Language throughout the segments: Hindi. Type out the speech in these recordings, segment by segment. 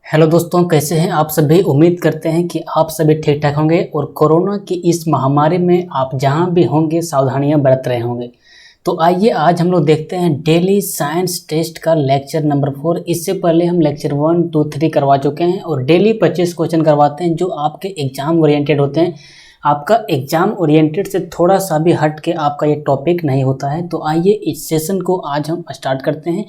हेलो दोस्तों, कैसे हैं आप सभी। उम्मीद करते हैं कि आप सभी ठीक ठाक होंगे और कोरोना की इस महामारी में आप जहां भी होंगे सावधानियां बरत रहे होंगे। तो आइए आज हम लोग देखते हैं डेली साइंस टेस्ट का लेक्चर नंबर 4। इससे पहले हम लेक्चर 1, 2, 3 करवा चुके हैं और डेली 25 क्वेश्चन करवाते हैं जो आपके एग्जाम ओरिएंटेड होते हैं। आपका एग्जाम ओरिएंटेड से थोड़ा सा भी हट के आपका ये टॉपिक नहीं होता है। तो आइए इस सेशन को आज हम स्टार्ट करते हैं।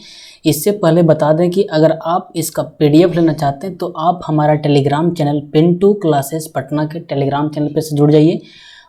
इससे पहले बता दें कि अगर आप इसका पीडीएफ लेना चाहते हैं तो आप हमारा Telegram channel Pintu classes Patna के टेलीग्राम चैनल पर से जुड़ जाइए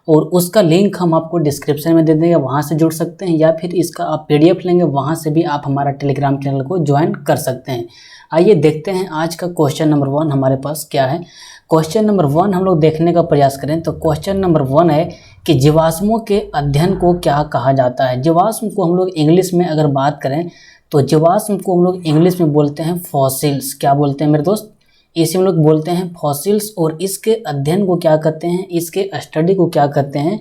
और उसका लिंक हम आपको डिस्क्रिप्शन में दे देंगे, वहाँ से जुड़ सकते हैं, या फिर इसका आप पीडीएफ लेंगे वहाँ से भी आप हमारा टेलीग्राम चैनल को ज्वाइन कर सकते हैं। आइए देखते हैं आज का क्वेश्चन नंबर 1 हमारे पास क्या है। क्वेश्चन नंबर 1 हम लोग देखने का प्रयास करें तो क्वेश्चन नंबर 1 है कि जीवाश्मों के अध्ययन को क्या कहा जाता है। जीवाश्म को हम लोग इंग्लिश में अगर बात करें तो जीवाश्म को हम लोग इंग्लिश में बोलते हैं फॉसिल्स। क्या बोलते हैं मेरे दोस्त? इसे हम लोग बोलते हैं फॉसिल्स। और इसके अध्ययन को क्या कहते हैं, इसके स्टडी को क्या कहते हैं,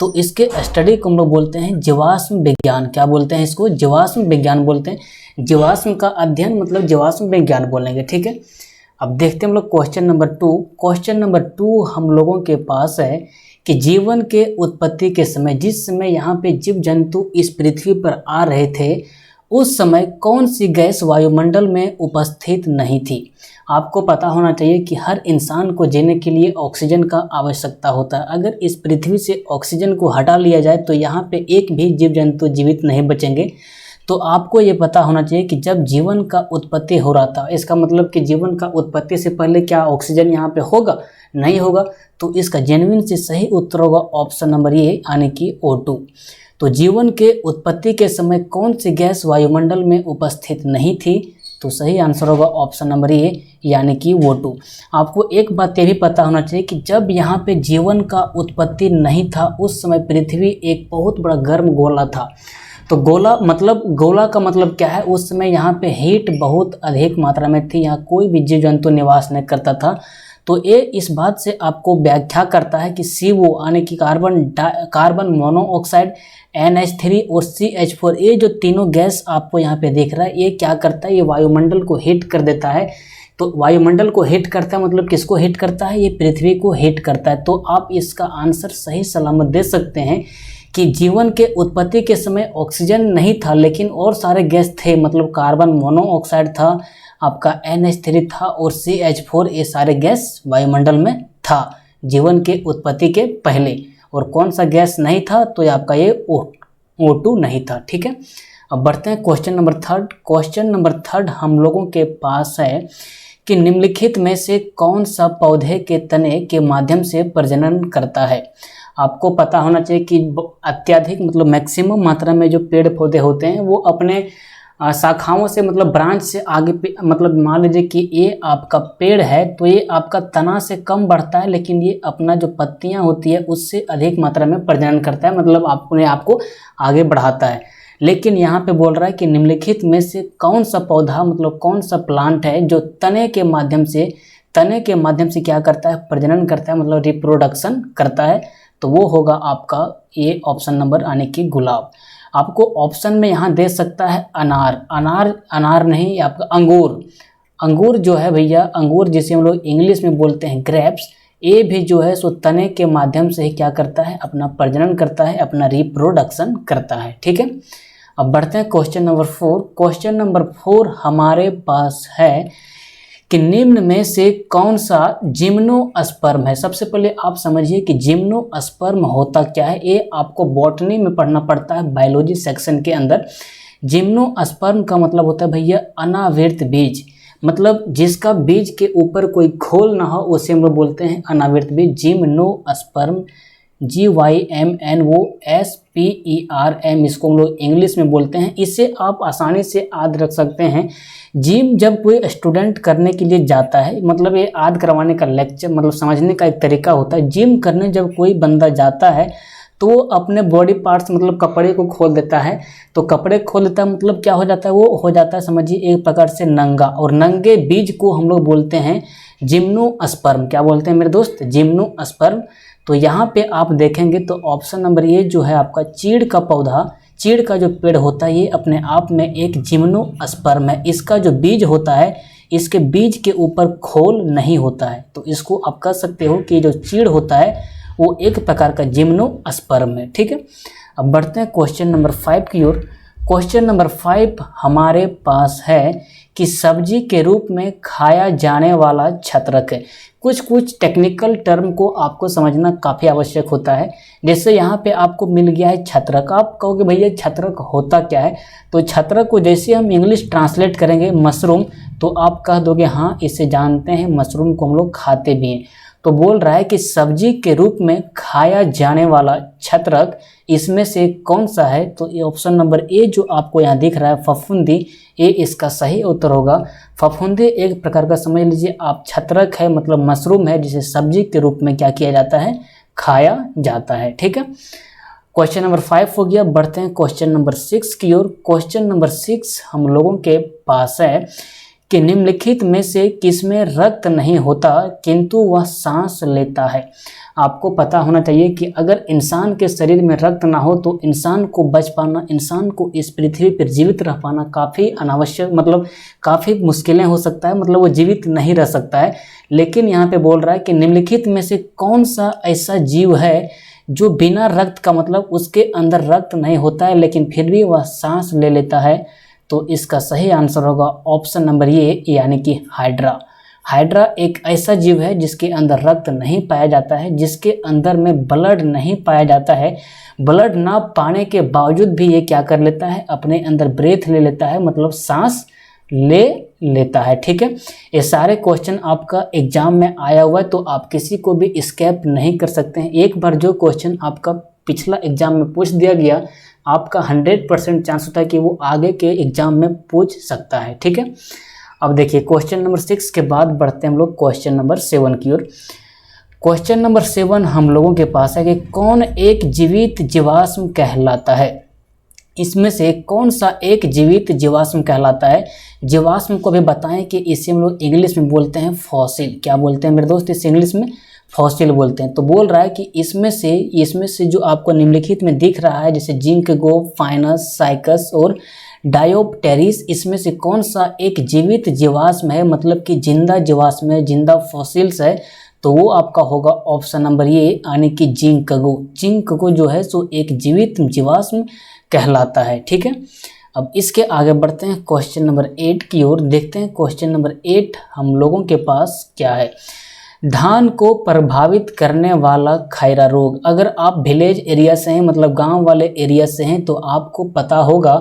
तो इसके स्टडी को हम लोग बोलते हैं जीवाश्म विज्ञान। क्या बोलते हैं इसको? जीवाश्म विज्ञान बोलते हैं। जीवाश्म का अध्ययन मतलब जीवाश्म विज्ञान बोलेंगे, ठीक है। अब देखते हैं हम लोग क्वेश्चन नंबर 2। क्वेश्चन नंबर 2 हम लोगों के पास है कि जीवन के उत्पत्ति के समय, जिस समय यहाँ पे जीव जंतु इस पृथ्वी पर आ रहे थे, उस समय कौन सी गैस वायुमंडल में उपस्थित नहीं थी। आपको पता होना चाहिए कि हर इंसान को जीने के लिए ऑक्सीजन का आवश्यकता होता है। अगर इस पृथ्वी से ऑक्सीजन को हटा लिया जाए तो यहाँ पे एक भी जीव जंतु जीवित नहीं बचेंगे। तो आपको ये पता होना चाहिए कि जब जीवन का उत्पत्ति हो रहा था, इसका मतलब कि जीवन का उत्पत्ति से पहले क्या ऑक्सीजन यहाँ पे होगा? नहीं होगा। तो इसका जेन्युइन से सही उत्तर होगा ऑप्शन नंबर ए यानी कि O2। तो जीवन के उत्पत्ति के समय कौन सी गैस वायुमंडल में उपस्थित नहीं थी? तो सही आंसर होगा ऑप्शन नंबर ए यानी कि O2। आपको एक बात ये भी पता होना चाहिए कि जब यहाँ पे जीवन का उत्पत्ति नहीं था उस समय पृथ्वी एक बहुत बड़ा गर्म गोला था। तो गोला का मतलब क्या है? उस समय यहाँ पे हीट बहुत अधिक मात्रा में थी, यहाँ कोई भी जीव जंतु निवास नहीं करता था। तो ये इस बात से आपको व्याख्या करता है कि CO यानी कि कार्बन मोनोऑक्साइड, NH3 और CH4, ये जो तीनों गैस आपको यहाँ पे दिख रहा है, ये क्या करता है? ये वायुमंडल को हीट कर देता है। तो वायुमंडल को हीट करता है मतलब किसको हीट करता है? ये पृथ्वी को हीट करता है। तो आप इसका आंसर सही सलामत दे सकते हैं कि जीवन के उत्पत्ति के समय ऑक्सीजन नहीं था लेकिन और सारे गैस थे, मतलब कार्बन मोनोऑक्साइड था, आपका NH3 था और CH4, ये सारे गैस वायुमंडल में था जीवन के उत्पत्ति के पहले। और कौन सा गैस नहीं था? तो ये आपका ये O2 नहीं था, ठीक है। अब बढ़ते हैं क्वेश्चन नंबर 3। क्वेश्चन नंबर 3 हम लोगों के पास है कि निम्नलिखित में से कौन सा पौधे के तने के माध्यम से प्रजनन करता है। आपको पता होना चाहिए कि अत्यधिक मतलब मैक्सिमम मात्रा में जो पेड़ पौधे होते हैं वो अपने शाखाओं से मतलब ब्रांच से आगे मतलब मान लीजिए कि ये आपका पेड़ है तो ये आपका तना से कम बढ़ता है, लेकिन ये अपना जो पत्तियां होती है उससे अधिक मात्रा में प्रजनन करता है, मतलब अपने आप को आगे बढ़ाता है। लेकिन यहाँ पे बोल रहा है कि निम्नलिखित में से कौन सा पौधा मतलब कौन सा प्लांट है जो तने के माध्यम से क्या करता है? प्रजनन करता है, मतलब रिप्रोडक्शन करता है। तो वो होगा आपका ये ऑप्शन नंबर यानी कि गुलाब। आपको ऑप्शन में यहाँ दे सकता है अनार नहीं, आपका अंगूर जो है भैया, अंगूर जिसे हम लोग इंग्लिश में बोलते हैं ग्रेप्स, ये भी जो है सो तने के माध्यम से ही क्या करता है? अपना प्रजनन करता है, अपना रिप्रोडक्शन करता है, ठीक है। अब बढ़ते हैं क्वेश्चन नंबर 4। क्वेश्चन नंबर 4 हमारे पास है कि निम्न में से कौन सा जिम्नोस्पर्म है। सबसे पहले आप समझिए कि जिम्नोस्पर्म होता क्या है, ये आपको बॉटनी में पढ़ना पड़ता है, बायोलॉजी सेक्शन के अंदर। जिम्नोस्पर्म का मतलब होता है भैया अनावृत बीज, मतलब जिसका बीज के ऊपर कोई खोल ना हो उसे हम लोग बोलते हैं अनावृत बीज। जिम्नोस्पर्म GYMNOSPERM, इसको हम लोग इंग्लिश में बोलते हैं। इसे आप आसानी से याद रख सकते हैं। जिम जब कोई स्टूडेंट करने के लिए जाता है, मतलब ये याद करवाने का लेक्चर मतलब समझने का एक तरीका होता है। जिम करने जब कोई बंदा जाता है तो वो अपने बॉडी पार्ट्स मतलब कपड़े को खोल देता है। तो कपड़े खोल देता है मतलब क्या हो जाता है? वो हो जाता है समझिए एक प्रकार से नंगा, और नंगे बीज को हम लोग बोलते हैं जिम्नोस्पर्म। क्या बोलते हैं मेरे दोस्त? जिम्नोस्पर्म। तो यहाँ पे आप देखेंगे तो ऑप्शन नंबर ए जो है आपका चीड़ का पौधा, चीड़ का जो पेड़ होता है ये अपने आप में एक जिम्नोस्पर्म है। इसका जो बीज होता है इसके बीज के ऊपर खोल नहीं होता है। तो इसको आप कह सकते हो कि जो चीड़ होता है वो एक प्रकार का जिम्नोस्पर्म है। ठीक है, अब बढ़ते हैं क्वेश्चन नंबर 5 की ओर। क्वेश्चन नंबर 5 हमारे पास है कि सब्जी के रूप में खाया जाने वाला छत्रक है। कुछ टेक्निकल टर्म को आपको समझना काफ़ी आवश्यक होता है। जैसे यहाँ पे आपको मिल गया है छत्रक, आप कहोगे भैया छत्रक होता क्या है। तो छत्रक को जैसे हम इंग्लिश ट्रांसलेट करेंगे मशरूम, तो आप कह दोगे हाँ इसे जानते हैं, मशरूम को हम लोग खाते भी हैं। तो बोल रहा है कि सब्जी के रूप में खाया जाने वाला छत्रक इसमें से कौन सा है। तो ये ऑप्शन नंबर ए जो आपको यहाँ दिख रहा है फफूंदी, ए इसका सही उत्तर होगा। फफूंदी एक प्रकार का समझ लीजिए आप छत्रक है, मतलब मशरूम है, जिसे सब्जी के रूप में क्या किया जाता है, खाया जाता है। ठीक है, क्वेश्चन नंबर 5 हो गया। बढ़ते हैं क्वेश्चन नंबर 6 की ओर। क्वेश्चन नंबर 6 हम लोगों के पास है कि निम्नलिखित में से किसमें रक्त नहीं होता किंतु वह सांस लेता है। आपको पता होना चाहिए कि अगर इंसान के शरीर में रक्त ना हो तो इंसान को बच पाना, इंसान को इस पृथ्वी पर जीवित रह पाना काफ़ी अनावश्यक, मतलब काफ़ी मुश्किलें हो सकता है, मतलब वो जीवित नहीं रह सकता है। लेकिन यहाँ पे बोल रहा है कि निम्नलिखित में से कौन सा ऐसा जीव है जो बिना रक्त का, मतलब उसके अंदर रक्त नहीं होता है लेकिन फिर भी वह सांस ले लेता है। तो इसका सही आंसर होगा ऑप्शन नंबर ए, यानी कि हाइड्रा। हाइड्रा एक ऐसा जीव है जिसके अंदर रक्त नहीं पाया जाता है, जिसके अंदर में ब्लड नहीं पाया जाता है। ब्लड ना पाने के बावजूद भी ये क्या कर लेता है, अपने अंदर ब्रेथ ले लेता है, मतलब सांस ले लेता है। ठीक है, ये सारे क्वेश्चन आपका एग्जाम में आया हुआ है, तो आप किसी को भी स्केप नहीं कर सकते हैं। एक बार जो क्वेश्चन आपका पिछला एग्जाम में पूछ दिया गया, आपका 100% चांस होता है कि वो आगे के एग्जाम में पूछ सकता है। ठीक है, अब देखिए क्वेश्चन नंबर 6 के बाद बढ़ते हैं हम लोग क्वेश्चन नंबर 7 की ओर। क्वेश्चन नंबर 7 हम लोगों के पास है कि कौन एक जीवित जीवाश्म कहलाता है। इसमें से कौन सा एक जीवित जीवाश्म कहलाता है। जीवाश्म को भी बताएं कि इसे हम लोग इंग्लिश में बोलते हैं फॉसिल। क्या बोलते हैं मेरे दोस्त, इसे इंग्लिश में फॉसिल बोलते हैं। तो बोल रहा है कि इसमें से जो आपको निम्नलिखित में दिख रहा है, जैसे जिंक, गोब, फाइनस, साइकस और डायोप्टेरिस, इसमें से कौन सा एक जीवित जीवाश्म है, मतलब कि जिंदा जीवाश्म है, जिंदा फॉसिल्स है। तो वो आपका होगा ऑप्शन नंबर ए, यानी कि जिंकगो। जिंकगो जो है सो एक जीवित जीवाश्म कहलाता है। ठीक है, अब इसके आगे बढ़ते हैं क्वेश्चन नंबर 8 की ओर। देखते हैं क्वेश्चन नंबर 8 हम लोगों के पास क्या है। धान को प्रभावित करने वाला खैरा रोग। अगर आप विलेज एरिया से हैं, मतलब गांव वाले एरिया से हैं, तो आपको पता होगा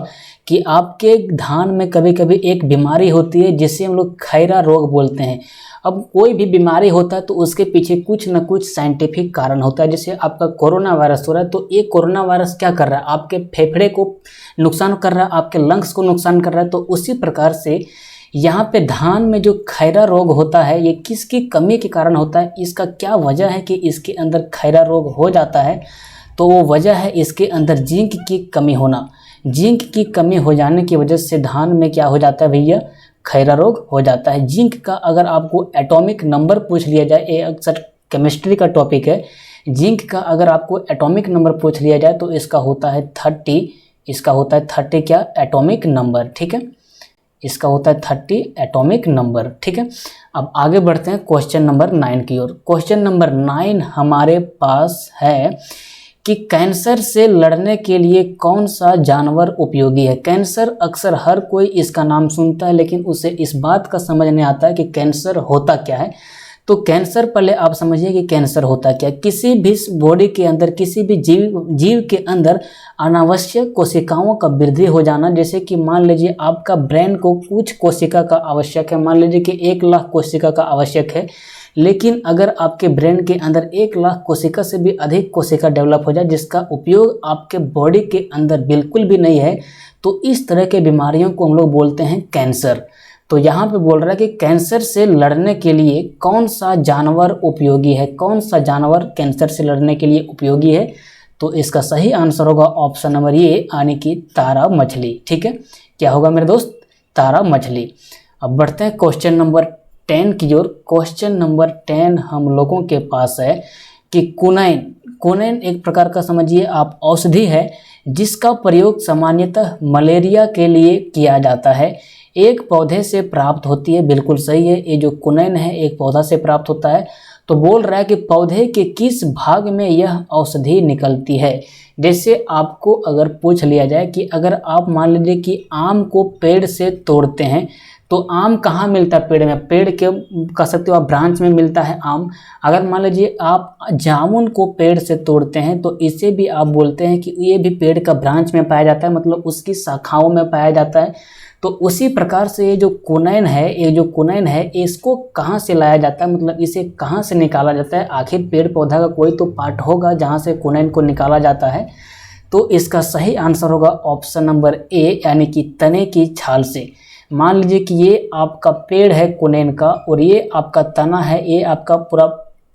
कि आपके धान में कभी कभी एक बीमारी होती है जिसे हम लोग खैरा रोग बोलते हैं। अब कोई भी बीमारी होता है तो उसके पीछे कुछ न कुछ साइंटिफिक कारण होता है। जैसे आपका कोरोना वायरस हो रहा है, तो ये कोरोना वायरस क्या कर रहा है, आपके फेफड़े को नुकसान कर रहा है, आपके लंग्स को नुकसान कर रहा है। तो उसी प्रकार से यहाँ पे धान में जो खैरा रोग होता है, ये किसकी कमी के कारण होता है, इसका क्या वजह है कि इसके अंदर खैरा रोग हो जाता है। तो वो वजह है इसके अंदर जिंक की कमी होना। जिंक की कमी हो जाने की वजह से धान में क्या हो जाता है भैया, खैरा रोग हो जाता है। जिंक का अगर आपको एटॉमिक नंबर पूछ लिया जाए, ये अक्सर केमिस्ट्री का टॉपिक है। जिंक का अगर आपको एटॉमिक नंबर पूछ लिया जाए तो इसका होता है 30, इसका होता है 30 क्या, एटॉमिक नंबर। ठीक है, इसका होता है 30 एटॉमिक नंबर। ठीक है, अब आगे बढ़ते हैं क्वेश्चन नंबर 9 की ओर। क्वेश्चन नंबर 9 हमारे पास है कि कैंसर से लड़ने के लिए कौन सा जानवर उपयोगी है। कैंसर अक्सर हर कोई इसका नाम सुनता है, लेकिन उसे इस बात का समझ नहीं आता है कि कैंसर होता क्या है। तो कैंसर, पहले आप समझिए कि कैंसर होता क्या। किसी भी बॉडी के अंदर, किसी भी जीव के अंदर अनावश्यक कोशिकाओं का वृद्धि हो जाना। जैसे कि मान लीजिए आपका ब्रेन को कुछ कोशिका का आवश्यक है, मान लीजिए कि 1 लाख कोशिका का आवश्यक है, लेकिन अगर आपके ब्रेन के अंदर 1 लाख कोशिका से भी अधिक कोशिका डेवलप हो जाए जिसका उपयोग आपके बॉडी के अंदर बिल्कुल भी नहीं है, तो इस तरह के बीमारियों को हम लोग बोलते हैं कैंसर। तो यहाँ पे बोल रहा है कि कैंसर से लड़ने के लिए कौन सा जानवर उपयोगी है, कौन सा जानवर कैंसर से लड़ने के लिए उपयोगी है। तो इसका सही आंसर होगा ऑप्शन नंबर ए, यानी कि तारा मछली। ठीक है, क्या होगा मेरे दोस्त, तारा मछली। अब बढ़ते हैं क्वेश्चन नंबर 10 की ओर। क्वेश्चन नंबर 10 हम लोगों के पास है कि कुनैन। कुनैन एक प्रकार का समझिए आप औषधि है जिसका प्रयोग सामान्यतः मलेरिया के लिए किया जाता है। एक पौधे से प्राप्त होती है, बिल्कुल सही है, ये जो कुनैन है एक पौधा से प्राप्त होता है। तो बोल रहा है कि पौधे के किस भाग में यह औषधि निकलती है। जैसे आपको अगर पूछ लिया जाए कि अगर आप मान लीजिए कि आम को पेड़ से तोड़ते हैं तो आम कहाँ मिलता है पेड़ में, पेड़ के कह सकते हो आप ब्रांच में मिलता है आम। अगर मान लीजिए आप जामुन को पेड़ से तोड़ते हैं तो इसे भी आप बोलते हैं कि ये भी पेड़ का ब्रांच में पाया जाता है, मतलब उसकी शाखाओं में पाया जाता है। तो उसी प्रकार से ये जो कुनैन है इसको कहाँ से लाया जाता है, मतलब इसे कहाँ से निकाला जाता है। आखिर पेड़ पौधा का कोई तो पार्ट होगा जहाँ से कुनैन को निकाला जाता है। तो इसका सही आंसर होगा ऑप्शन नंबर ए, यानी कि तने की छाल से। मान लीजिए कि ये आपका पेड़ है कुनैन का और ये आपका तना है, ये आपका पूरा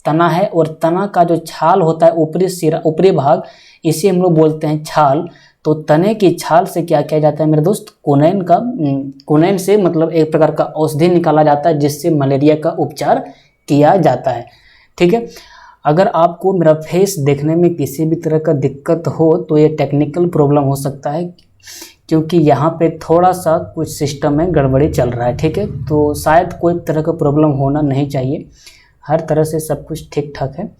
तना है और तना का जो छाल होता है ऊपरी सिरा, ऊपरी भाग, इसे हम लोग बोलते हैं छाल। तो तने की छाल से क्या किया जाता है मेरे दोस्त, कुनैन से मतलब एक प्रकार का औषधि निकाला जाता है जिससे मलेरिया का उपचार किया जाता है। ठीक है, अगर आपको मेरा फेस देखने में किसी भी तरह का दिक्कत हो तो ये टेक्निकल प्रॉब्लम हो सकता है, क्योंकि यहाँ पे थोड़ा सा कुछ सिस्टम में गड़बड़ी चल रहा है। ठीक है, तो शायद कोई तरह का प्रॉब्लम होना नहीं चाहिए, हर तरह से सब कुछ ठीक ठाक है।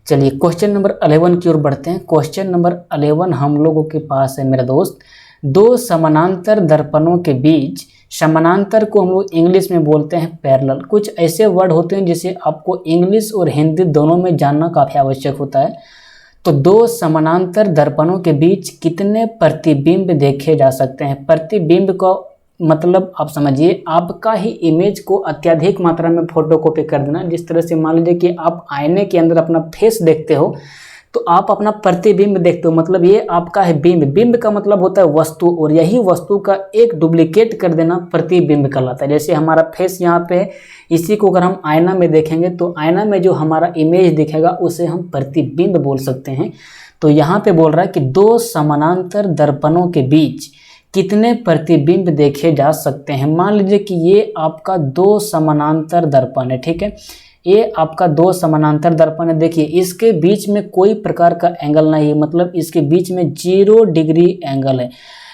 चलिए क्वेश्चन नंबर 11 की ओर बढ़ते हैं। क्वेश्चन नंबर 11 हम लोगों के पास है मेरा दोस्त, दो समानांतर दर्पणों के बीच, समानांतर को हम लोग इंग्लिश में बोलते हैं पैरेलल। कुछ ऐसे वर्ड होते हैं जिसे आपको इंग्लिश और हिंदी दोनों में जानना काफ़ी आवश्यक होता है। तो दो समानांतर दर्पणों के बीच कितने प्रतिबिंब देखे जा सकते हैं। प्रतिबिंब का मतलब आप समझिए आपका ही इमेज को अत्यधिक मात्रा में फोटोकॉपी कर देना। जिस तरह से मान लीजिए कि आप आईने के अंदर अपना फेस देखते हो तो आप अपना प्रतिबिंब देखते हो, मतलब ये आपका है बिंब। बिंब का मतलब होता है वस्तु, और यही वस्तु का एक डुप्लीकेट कर देना प्रतिबिंब कहलाता है। जैसे हमारा फेस यहाँ पे, इसी को अगर हम आईना में देखेंगे तो आईना में जो हमारा इमेज दिखेगा उसे हम प्रतिबिंब बोल सकते हैं। तो यहाँ पे बोल रहा है कि दो समानांतर दर्पणों के बीच कितने प्रतिबिंब देखे जा सकते हैं। मान लीजिए कि ये आपका दो समानांतर दर्पण है। ठीक है, ये आपका दो समानांतर दर्पण है। देखिए इसके बीच में कोई प्रकार का एंगल नहीं है, मतलब इसके बीच में 0 डिग्री एंगल है।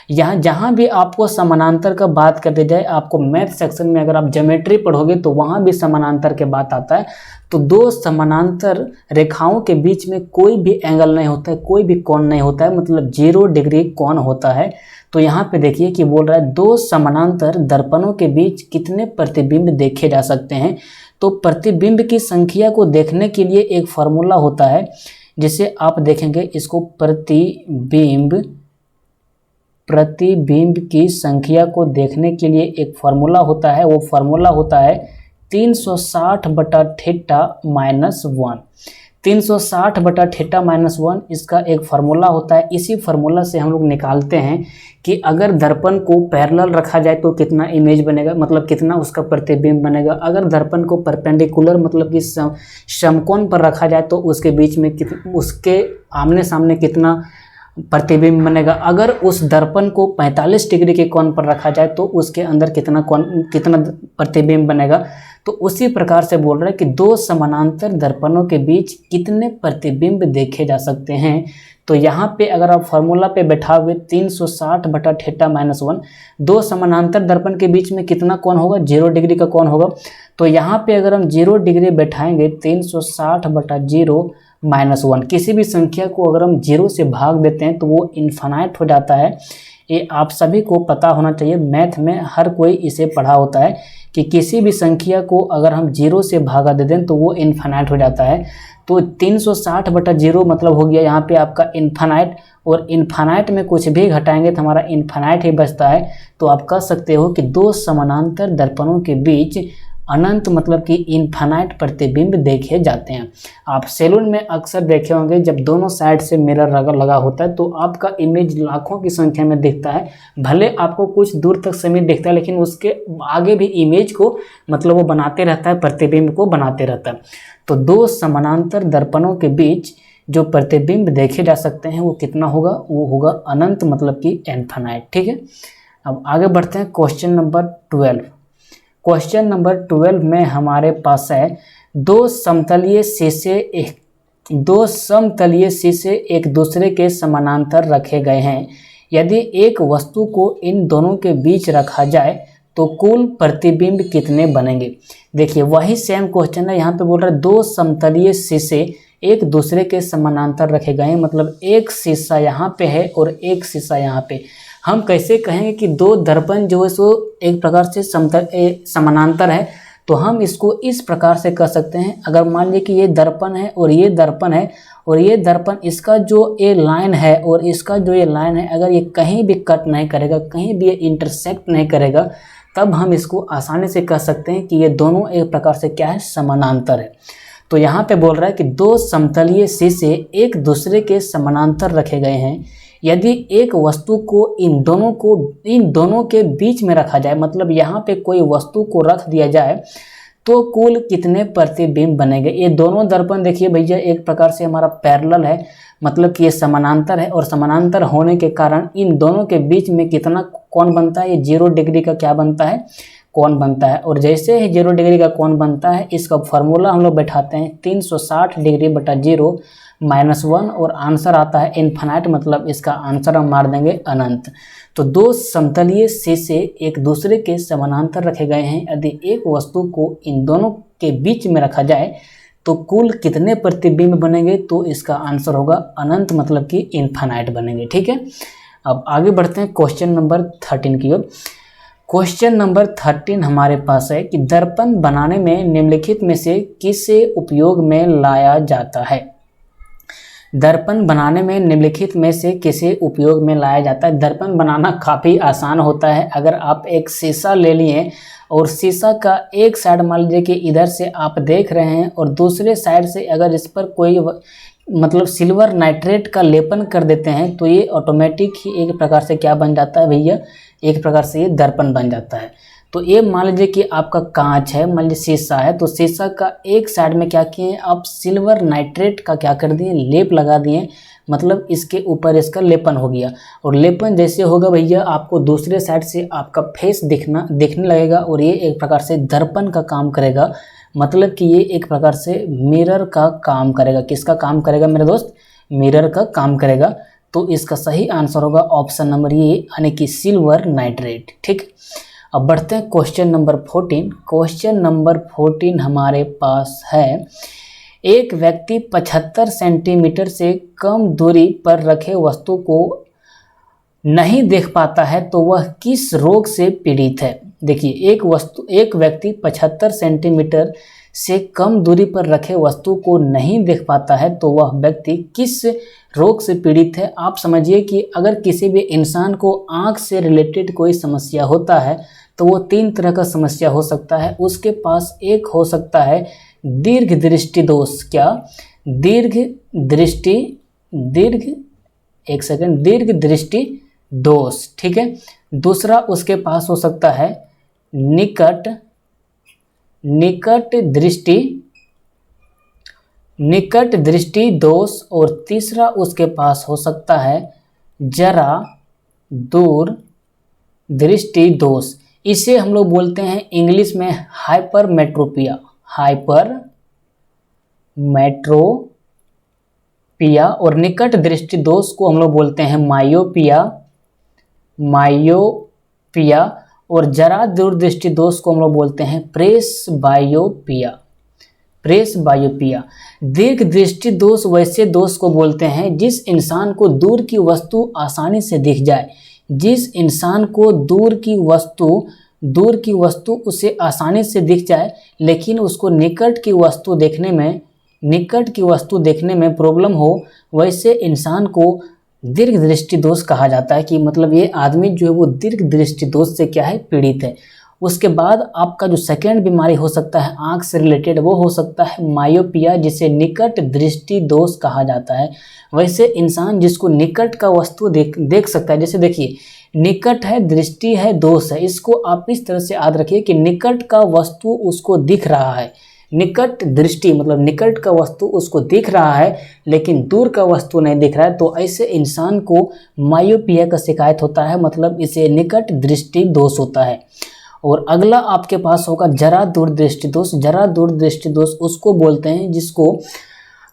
यहाँ जहाँ भी आपको समानांतर का बात कर दी जाए, आपको मैथ सेक्शन में अगर आप ज्योमेट्री पढ़ोगे तो वहाँ भी समानांतर के बात आता है। तो दो समानांतर रेखाओं के बीच में कोई भी एंगल नहीं होता है, कोई भी कोण नहीं होता है, मतलब 0 डिग्री कोण होता है। तो यहाँ पे देखिए कि बोल रहा है दो समानांतर दर्पणों के बीच कितने प्रतिबिंब देखे जा सकते हैं। तो प्रतिबिंब की संख्या को देखने के लिए एक फार्मूला होता है जिसे आप देखेंगे, इसको प्रतिबिंब की संख्या को देखने के लिए एक फार्मूला होता है। वो फार्मूला होता है 360/θ-1। 360/θ-1 इसका एक फार्मूला होता है। इसी फार्मूला से हम लोग निकालते हैं कि अगर दर्पण को पैरेलल रखा जाए तो कितना इमेज बनेगा, मतलब कितना उसका प्रतिबिंब बनेगा। अगर दर्पण को परपेंडिकुलर मतलब कि समकोण पर रखा जाए तो उसके बीच में उसके आमने सामने कितना प्रतिबिंब बनेगा। अगर उस दर्पण को 45 डिग्री के कोण पर रखा जाए तो उसके अंदर कितना प्रतिबिंब बनेगा। तो उसी प्रकार से बोल रहा है कि दो समानांतर दर्पणों के बीच कितने प्रतिबिंब देखे जा सकते हैं। तो यहाँ पे अगर आप फार्मूला पे बैठाओगे 360/θ-1, दो समानांतर दर्पण के बीच में कितना कोण होगा, 0 डिग्री का कोण होगा। तो यहाँ पे अगर हम 0 डिग्री बैठाएंगे 360/0-1, किसी भी संख्या को अगर हम 0 से भाग देते हैं तो वो इन्फिनाइट हो जाता है। ये आप सभी को पता होना चाहिए, मैथ में हर कोई इसे पढ़ा होता है कि किसी भी संख्या को अगर हम 0 से भागा दे दें तो वो इन्फिनाइट हो जाता है। तो 360/0 मतलब हो गया यहाँ पे आपका इन्फिनाइट, और इन्फिनाइट में कुछ भी घटाएंगे तो हमारा इन्फिनाइट ही बचता है। तो आप कह सकते हो कि दो समानांतर दर्पणों के बीच अनंत मतलब कि इन्फिनाइट प्रतिबिंब देखे जाते हैं। आप सैलून में अक्सर देखे होंगे जब दोनों साइड से मिरर लगा होता है तो आपका इमेज लाखों की संख्या में दिखता है। भले आपको कुछ दूर तक सीमित दिखता है लेकिन उसके आगे भी इमेज को मतलब वो बनाते रहता है, प्रतिबिंब को बनाते रहता है। तो दो समानांतर दर्पणों के बीच जो प्रतिबिंब देखे जा सकते हैं वो कितना होगा, वो होगा अनंत मतलब कि इन्फिनाइट। ठीक है, अब आगे बढ़ते हैं क्वेश्चन नंबर 12। क्वेश्चन नंबर 12 में हमारे पास है दो समतलीय शीशे एक दूसरे के समानांतर रखे गए हैं। यदि एक वस्तु को इन दोनों के बीच रखा जाए तो कुल प्रतिबिंब कितने बनेंगे। देखिए वही सेम क्वेश्चन है, यहाँ पे बोल रहा है दो समतलीय शीशे एक दूसरे के समानांतर रखे गए हैं, मतलब एक शीशा यहाँ पे है और एक शीशा यहाँ पे। हम कैसे कहेंगे कि दो दर्पण जो है सो एक प्रकार से समानांतर है, तो हम इसको इस प्रकार से कर सकते हैं। अगर मान लीजिए कि ये दर्पण है और ये दर्पण है और ये दर्पण, इसका जो ये लाइन है और इसका जो ये लाइन है, अगर ये कहीं भी कट नहीं करेगा, कहीं भी ये इंटरसेक्ट नहीं करेगा, तब हम इसको आसानी से कह सकते हैं कि ये दोनों एक प्रकार से क्या है, समानांतर है। तो यहाँ पे बोल रहा है कि दो समतलीय शीशे एक दूसरे के समानांतर रखे गए हैं। यदि एक वस्तु को इन दोनों के बीच में रखा जाए, मतलब यहाँ पे कोई वस्तु को रख दिया जाए, तो कुल कितने प्रतिबिंब बनेंगे। ये दोनों दर्पण देखिए भैया एक प्रकार से हमारा पैरेलल है, मतलब कि ये समानांतर है, और समानांतर होने के कारण इन दोनों के बीच में कितना कोण बनता है, ये 0 डिग्री का क्या बनता है, कोण बनता है। और जैसे ही 0 डिग्री का कोण बनता है, इसका फॉर्मूला हम लोग बैठाते हैं 360 डिग्री बटा 0 -1, और आंसर आता है इन्फिनाइट, मतलब इसका आंसर हम मार देंगे अनंत। तो दो समतलीय शीशे एक दूसरे के समानांतर रखे गए हैं। यदि एक वस्तु को इन दोनों के बीच में रखा जाए तो कुल कितने प्रतिबिंब बनेंगे, तो इसका आंसर होगा अनंत, मतलब कि इन्फिनाइट बनेंगे। ठीक है, अब आगे बढ़ते हैं क्वेश्चन नंबर 13 की ओर। क्वेश्चन नंबर 13 हमारे पास है कि दर्पण बनाने में निम्नलिखित में से किसे उपयोग में लाया जाता है। दर्पण बनाने में निम्नलिखित में से किसे उपयोग में लाया जाता है। दर्पण बनाना काफ़ी आसान होता है। अगर आप एक शीशा ले लिए और शीशा का एक साइड मान लीजिए कि इधर से आप देख रहे हैं और दूसरे साइड से अगर इस पर कोई मतलब सिल्वर नाइट्रेट का लेपन कर देते हैं, तो ये ऑटोमेटिक ही एक प्रकार से क्या बन जाता है भैया, एक प्रकार से ये दर्पण बन जाता है। तो ये मान लीजिए कि आपका कांच है, मान लीजिए शीशा है, तो शीशा का एक साइड में क्या किए आप सिल्वर नाइट्रेट का क्या कर दिए, लेप लगा दिए, मतलब इसके ऊपर इसका लेपन हो गया। और लेपन जैसे होगा भैया, आपको दूसरे साइड से आपका फेस दिखने लगेगा और ये एक प्रकार से दर्पण का काम करेगा, मतलब कि ये एक प्रकार से मिरर का काम करेगा। किसका काम करेगा मेरे दोस्त, मिरर का काम करेगा। तो इसका सही आंसर होगा ऑप्शन नंबर ये, यानी कि सिल्वर नाइट्रेट। ठीक, अब बढ़ते हैं क्वेश्चन नंबर 14। क्वेश्चन नंबर 14 हमारे पास है, एक व्यक्ति 75 सेंटीमीटर से कम दूरी पर रखे वस्तु को नहीं देख पाता है, तो वह किस रोग से पीड़ित है। देखिए एक व्यक्ति 75 सेंटीमीटर से कम दूरी पर रखे वस्तु को नहीं देख पाता है, तो वह व्यक्ति किस रोग से पीड़ित है। आप समझिए कि अगर किसी भी इंसान को आँख से रिलेटेड कोई समस्या होता है, तो वो 3 तरह का समस्या हो सकता है। उसके पास एक हो सकता है दीर्घ दृष्टि दोष। क्या, दीर्घ दृष्टि दोष। ठीक है, दूसरा उसके पास हो सकता है निकट दृष्टि दोष, और तीसरा उसके पास हो सकता है जरा दूर दृष्टि दोष। इसे हम लोग बोलते हैं इंग्लिश में हाइपरमेट्रोपिया। और निकट दृष्टि दोष को हम लोग बोलते हैं मायोपिया, और जरा दूर दृष्टि दोष को हम लोग बोलते हैं प्रेसबायोपिया। दीर्घ दृष्टि दोष वैसे दोष को बोलते हैं जिस इंसान को दूर की वस्तु आसानी से दिख जाए। जिस इंसान को दूर की वस्तु उसे आसानी से दिख जाए, लेकिन उसको निकट की वस्तु देखने में प्रॉब्लम हो, वैसे इंसान को दीर्घ दृष्टि दोष कहा जाता है। कि मतलब ये आदमी जो है वो दीर्घ दृष्टि दोष से क्या है, पीड़ित है। उसके बाद आपका जो सेकेंड बीमारी हो सकता है आँख से रिलेटेड, वो हो सकता है मायोपिया, जिसे निकट दृष्टि दोष कहा जाता है। वैसे इंसान जिसको निकट का वस्तु देख सकता है, जैसे देखिए निकट है, दृष्टि है, दोष है, इसको आप इस तरह से याद रखिए कि निकट का वस्तु उसको दिख रहा है। निकट दृष्टि मतलब निकट का वस्तु उसको दिख रहा है, लेकिन दूर का वस्तु नहीं दिख रहा है, तो ऐसे इंसान को मायोपिया का शिकायत होता है, मतलब इसे निकट दृष्टि दोष होता है। और अगला आपके पास होगा जरा दूर दृष्टि दोष। जरा दूर दृष्टि दोष उसको बोलते हैं जिसको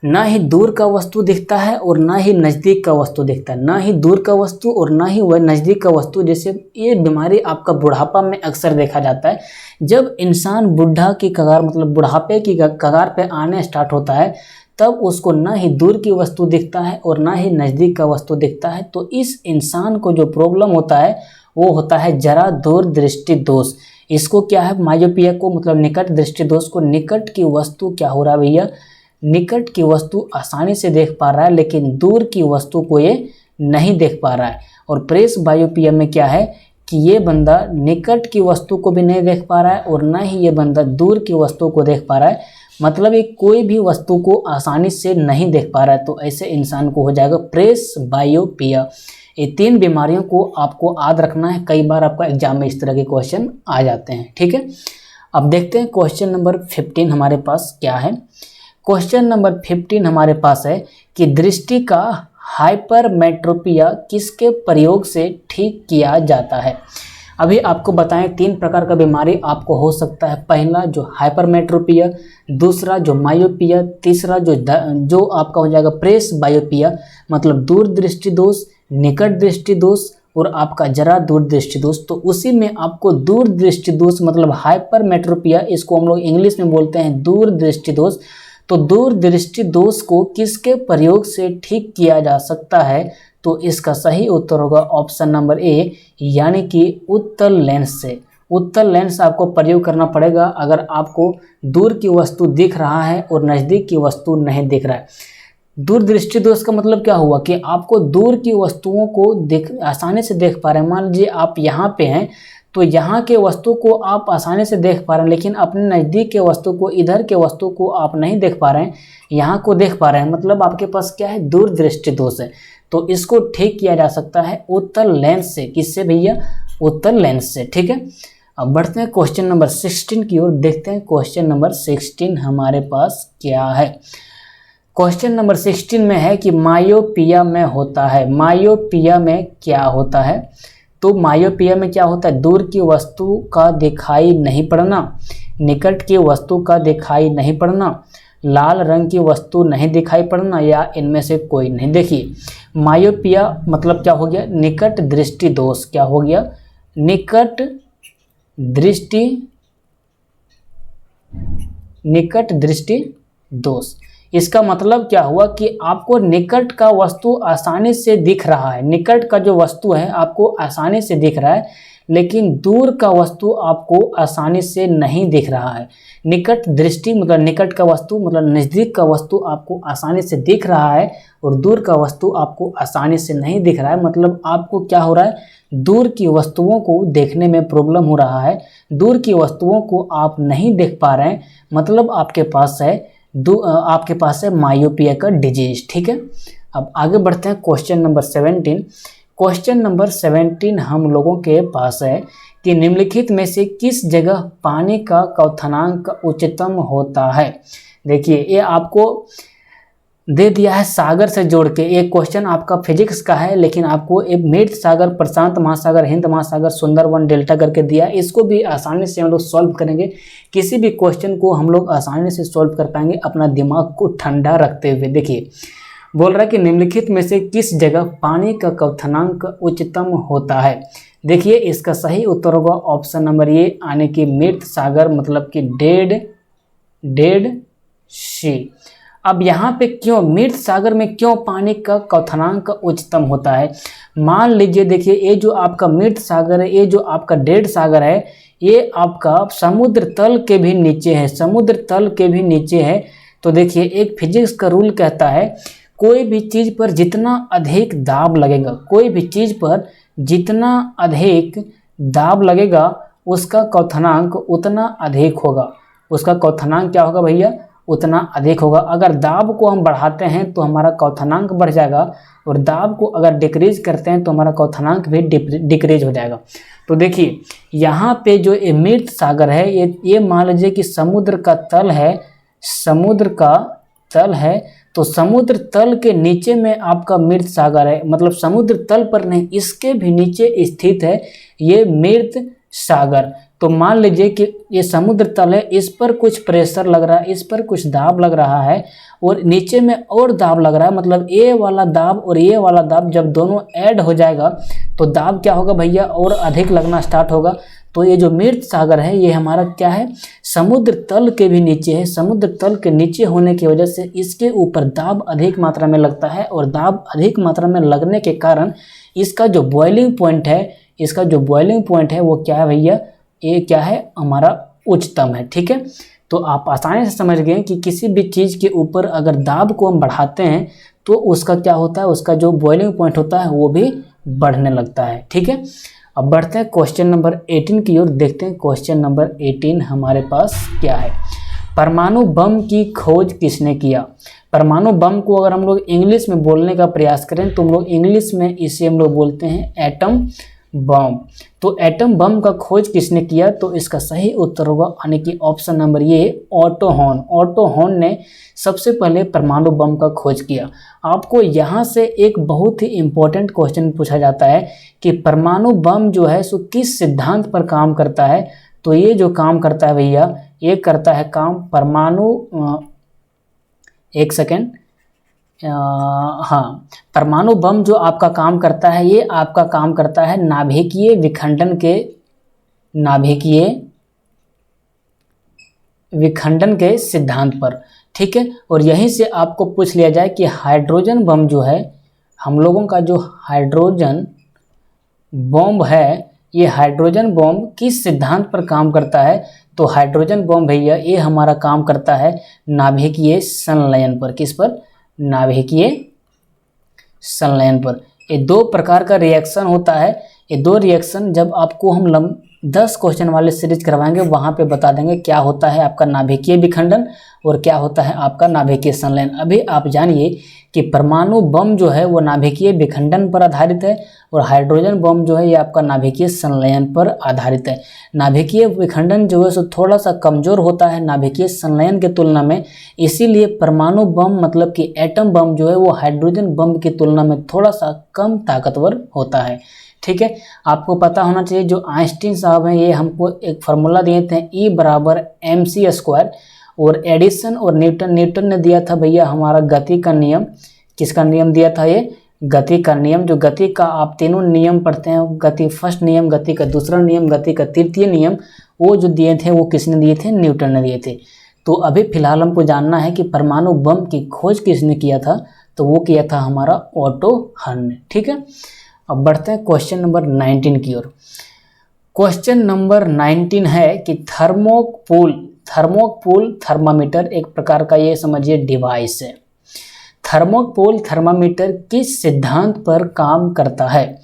ना ही दूर का वस्तु दिखता है और ना ही नज़दीक का वस्तु दिखता है, ना ही दूर का वस्तु और ना ही वह नज़दीक का वस्तु। जैसे ये बीमारी आपका बुढ़ापा में अक्सर देखा जाता है। जब इंसान बुढ़ा की कगार मतलब बुढ़ापे की कगार पे आने स्टार्ट होता है तब उसको ना ही दूर की वस्तु दिखता है और ना ही नज़दीक का वस्तु दिखता है। तो इस इंसान को जो प्रॉब्लम होता है वो होता है जरा दूर दृष्टि दोष। इसको क्या है, मायोपिया को मतलब निकट दृष्टि दोष को। निकट की वस्तु क्या हो रहा है भैया, निकट की वस्तु आसानी से देख पा रहा है लेकिन दूर की वस्तु को ये नहीं देख पा रहा है। और प्रेस बायोपिया में क्या है कि ये बंदा निकट की वस्तु को भी नहीं देख पा रहा है और ना ही ये बंदा दूर की वस्तु को देख पा रहा है, मतलब ये कोई भी वस्तु को आसानी से नहीं देख पा रहा है। तो ऐसे इंसान को हो जाएगा प्रेस बायोपिया। ये 3 बीमारियों को आपको याद रखना है, कई बार आपका एग्जाम में इस तरह के क्वेश्चन आ जाते हैं, ठीक है। अब देखते हैं क्वेश्चन नंबर 15 हमारे पास क्या है। क्वेश्चन नंबर 15 हमारे पास है कि दृष्टि का हाइपरमेट्रोपिया किसके प्रयोग से ठीक किया जाता है। अभी आपको बताएं 3 प्रकार का बीमारी आपको हो सकता है। पहला जो हाइपरमेट्रोपिया, दूसरा जो मायोपिया, तीसरा जो आपका हो जाएगा प्रेस बायोपिया मतलब दूर दृष्टि दोष, निकट दृष्टि दोष और आपका जरा दूर दृष्टि दोष। तो उसी में आपको दूर दृष्टि दोष मतलब हाइपरमेट्रोपिया, इसको हम लोग इंग्लिश में बोलते हैं दूर दृष्टि दोष। तो दूर दृष्टि दोष को किसके प्रयोग से ठीक किया जा सकता है, तो इसका सही उत्तर होगा ऑप्शन नंबर ए, यानी कि उत्तल लेंस से। उत्तल लेंस आपको प्रयोग करना पड़ेगा अगर आपको दूर की वस्तु दिख रहा है और नज़दीक की वस्तु नहीं दिख रहा है। दूर दृष्टि दोष का मतलब क्या हुआ कि आपको दूर की वस्तुओं को आसानी से देख पा रहे हैं। मान लीजिए आप यहाँ पे हैं तो यहाँ के वस्तु को आप आसानी से देख पा रहे हैं, लेकिन अपने नज़दीक के वस्तु को, इधर के वस्तु को आप नहीं देख पा रहे हैं, यहाँ को देख पा रहे हैं, मतलब आपके पास क्या है, दूर दृष्टि दोष है। तो इसको ठीक किया जा सकता है उत्तल लेंस से। किससे भैया, उत्तल लेंस से, ठीक है। अब बढ़ते हैं क्वेश्चन नंबर 16 की ओर, देखते हैं क्वेश्चन नंबर 16 हमारे पास क्या है। क्वेश्चन नंबर 16 में है कि मायोपिया में होता है, मायोपिया में क्या होता है। तो मायोपिया में क्या होता है, दूर की वस्तु का दिखाई नहीं पड़ना, निकट की वस्तु का दिखाई नहीं पड़ना, लाल रंग की वस्तु नहीं दिखाई पड़ना या इनमें से कोई नहीं। देखिए मायोपिया मतलब क्या हो गया, निकट दृष्टि दोष। क्या हो गया, निकट दृष्टि दोष। इसका मतलब क्या हुआ कि आपको निकट का वस्तु आसानी से दिख रहा है, निकट का जो वस्तु है आपको आसानी से दिख रहा है, लेकिन दूर का वस्तु आपको आसानी से नहीं दिख रहा है। निकट दृष्टि मतलब निकट का वस्तु मतलब नज़दीक का वस्तु आपको आसानी से दिख रहा है और दूर का वस्तु आपको आसानी से नहीं दिख रहा है। मतलब आपको क्या हो रहा है, दूर की वस्तुओं को देखने में प्रॉब्लम हो रहा है, दूर की वस्तुओं को आप नहीं देख पा रहे हैं, मतलब आपके पास है मायोपिया का डिजीज, ठीक है। अब आगे बढ़ते हैं क्वेश्चन नंबर 17। क्वेश्चन नंबर 17 हम लोगों के पास है कि निम्नलिखित में से किस जगह पानी का क्वथनांक उच्चतम होता है। देखिए ये आपको दे दिया है सागर से जोड़ के। एक क्वेश्चन आपका फिजिक्स का है, लेकिन आपको एक मृत सागर, प्रशांत महासागर, हिंद महासागर, सुंदरवन, डेल्टा करके दिया है। इसको भी आसानी से हम लोग सॉल्व करेंगे। किसी भी क्वेश्चन को हम लोग आसानी से सॉल्व कर पाएंगे अपना दिमाग को ठंडा रखते हुए। देखिए बोल रहा है कि निम्नलिखित में से किस जगह पानी का क्वथनांक उच्चतम होता है। देखिए इसका सही उत्तर होगा ऑप्शन नंबर ए, यानी कि मृत सागर मतलब कि डेड सी। अब यहाँ पे क्यों मृत सागर में क्यों पानी का क्वथनांक उच्चतम होता है। मान लीजिए देखिए ये जो आपका मृत सागर है, ये जो आपका डेड सागर है, ये आपका समुद्र तल के भी नीचे है, समुद्र तल के भी नीचे है। तो देखिए एक फिजिक्स का रूल कहता है कोई भी चीज़ पर जितना अधिक दाब लगेगा, कोई भी चीज़ पर जितना अधिक दाब लगेगा उसका क्वथनांक उतना अधिक होगा। उसका क्वथनांक क्या होगा भैया, उतना अधिक होगा। अगर दाब को हम बढ़ाते हैं तो हमारा क्वथनांक बढ़ जाएगा, और दाब को अगर डिक्रीज करते हैं तो हमारा क्वथनांक भी डिक्रीज हो जाएगा। तो देखिए यहाँ पे जो ये मृत सागर है, ये मान लीजिए कि समुद्र का तल है, समुद्र का तल है, तो समुद्र तल के नीचे में आपका मृत सागर है, मतलब समुद्र तल पर नहीं, इसके भी नीचे स्थित है ये मृत सागर। तो मान लीजिए कि ये समुद्र तल है, इस पर कुछ प्रेशर लग रहा है, इस पर कुछ दाब लग रहा है और नीचे में और दाब लग रहा है। मतलब ये वाला दाब और ये वाला दाब जब दोनों ऐड हो जाएगा तो दाब क्या होगा भैया, और अधिक लगना स्टार्ट होगा। तो ये जो मृत सागर है ये हमारा क्या है, समुद्र तल के भी नीचे है। समुद्र तल के नीचे होने की वजह से इसके ऊपर दाब अधिक मात्रा में लगता है और दाब अधिक मात्रा में लगने के कारण इसका जो बॉइलिंग पॉइंट है, इसका जो बॉइलिंग पॉइंट है वो क्या है भैया, ये क्या है, हमारा उच्चतम है। ठीक है, तो आप आसानी से समझ गए कि किसी भी चीज़ के ऊपर अगर दाब को हम बढ़ाते हैं तो उसका क्या होता है, उसका जो बॉइलिंग पॉइंट होता है वो भी बढ़ने लगता है। ठीक है, अब बढ़ते हैं क्वेश्चन नंबर 18 की ओर। देखते हैं क्वेश्चन नंबर 18 हमारे पास क्या है। परमाणु बम की खोज किसने किया। परमाणु बम को अगर हम लोग इंग्लिश में बोलने का प्रयास करें तो हम लोग इंग्लिश में इसे हम लोग बोलते हैं एटम बम। तो एटम बम का खोज किसने किया, तो इसका सही उत्तर होगा यानी कि ऑप्शन नंबर ये ऑटो हॉर्न। ऑटो हॉर्न ने सबसे पहले परमाणु बम का खोज किया। आपको यहाँ से एक बहुत ही इम्पोर्टेंट क्वेश्चन पूछा जाता है कि परमाणु बम जो है सो किस सिद्धांत पर काम करता है। तो ये जो काम करता है भैया, ये करता है काम परमाणु, एक सेकेंड, हाँ, परमाणु बम जो आपका काम करता है ये आपका काम करता है नाभिकीय विखंडन के सिद्धांत पर। ठीक है, और यहीं से आपको पूछ लिया जाए कि हाइड्रोजन बम जो है, हम लोगों का जो हाइड्रोजन बम है, ये हाइड्रोजन बम किस सिद्धांत पर काम करता है। तो हाइड्रोजन बम भैया ये हमारा काम करता है नाभिकीय संलयन पर। किस पर, नाभिकीय संलयन पर। ये दो प्रकार का रिएक्शन होता है। ये दो रिएक्शन जब आपको हम 10 क्वेश्चन वाले सीरीज करवाएंगे वहाँ पे बता देंगे क्या होता है आपका नाभिकीय विखंडन और क्या होता है आपका नाभिकीय संलयन। अभी आप जानिए कि परमाणु बम जो है वो नाभिकीय विखंडन पर आधारित है और हाइड्रोजन बम जो है ये आपका नाभिकीय संलयन पर आधारित है। नाभिकीय विखंडन जो है सो थोड़ा सा कमज़ोर होता है नाभिकीय संलयन के तुलना में, इसीलिए परमाणु बम मतलब कि एटम बम जो है वो हाइड्रोजन बम की तुलना में थोड़ा सा कम ताकतवर होता है। ठीक है, आपको पता होना चाहिए जो आइंस्टीन साहब हैं ये हमको एक फार्मूला दिए थे E = mc², और एडिसन और न्यूटन ने दिया था भैया हमारा गति का नियम। किसका नियम दिया था, ये गति का नियम। जो गति का आप तीनों नियम पढ़ते हैं, गति फर्स्ट नियम, गति का दूसरा नियम, गति का तृतीय नियम, वो जो दिए थे वो किसने दिए थे, न्यूटन ने दिए थे। तो अभी फिलहाल हमको जानना है कि परमाणु बम की खोज किसने किया था, तो वो किया था हमारा ऑटो हॉर्न ने। ठीक है, अब बढ़ते हैं क्वेश्चन नंबर 19 की ओर। क्वेश्चन नंबर 19 है कि थर्मोकूल थर्मामीटर एक प्रकार का ये समझिए डिवाइस है। थर्मोकूल थर्मामीटर किस सिद्धांत पर काम करता है।